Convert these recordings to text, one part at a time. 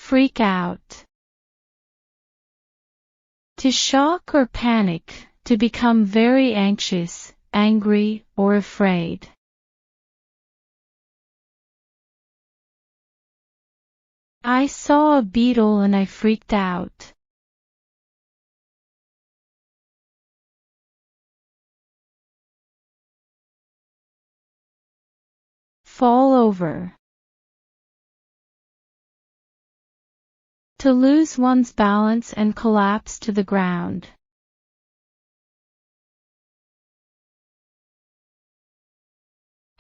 Freak out. To shock or panic, to become very anxious, angry, or afraid. I saw a beetle and I freaked out. Fall over. To lose one's balance and collapse to the ground.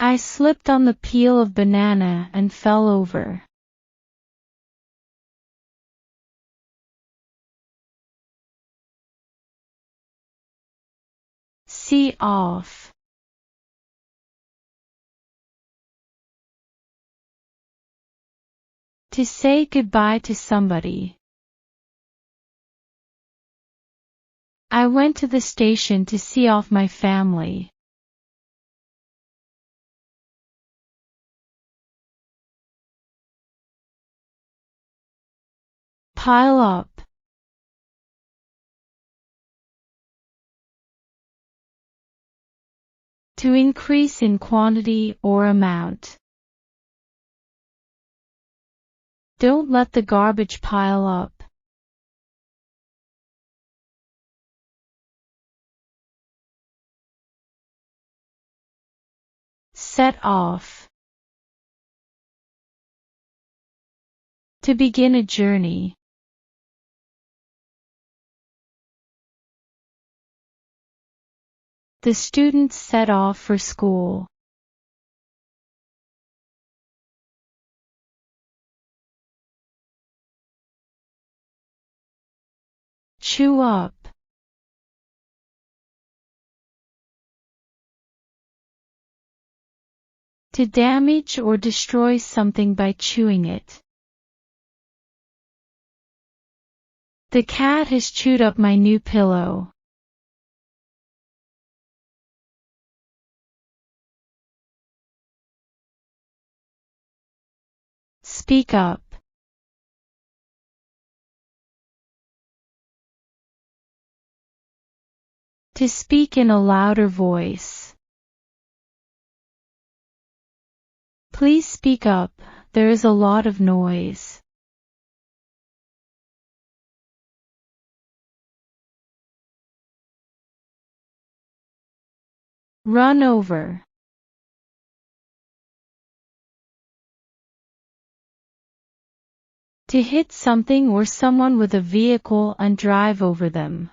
I slipped on the peel of banana and fell over. See off. To say goodbye to somebody. I went to the station to see off my family. Pile up. To increase in quantity or amount. Don't let the garbage pile up. Set off. To begin a journey. The students set off for school. Chew up. To damage or destroy something by chewing it. The cat has chewed up my new pillow. Speak up. To speak in a louder voice. Please speak up, there is a lot of noise. Run over. To hit something or someone with a vehicle and drive over them.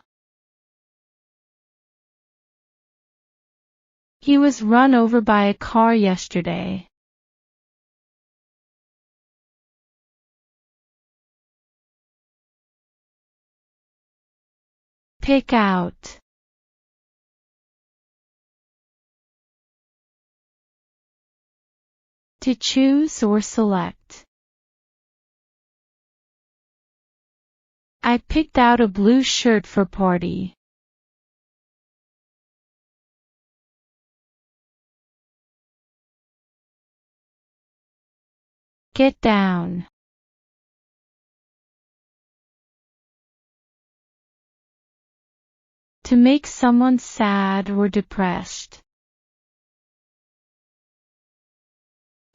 He was run over by a car yesterday. Pick out. To choose or select. I picked out a blue shirt for party. Get down. To make someone sad or depressed.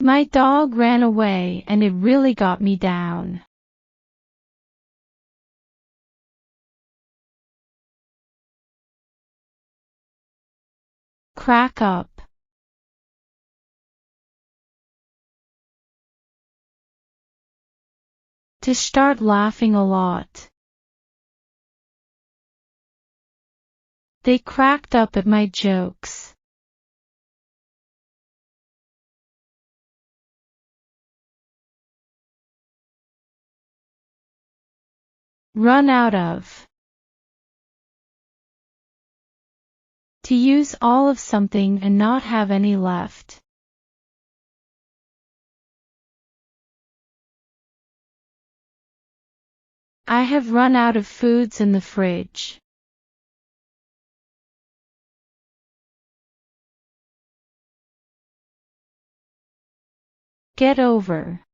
My dog ran away and it really got me down. Crack up. To start laughing a lot. They cracked up at my jokes. Run out of. To use all of something and not have any left. I have run out of foods in the fridge. Get over.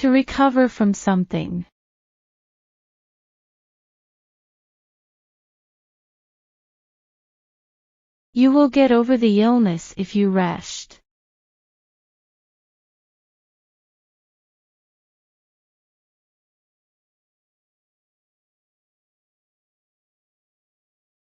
To recover from something. You will get over the illness if you rest.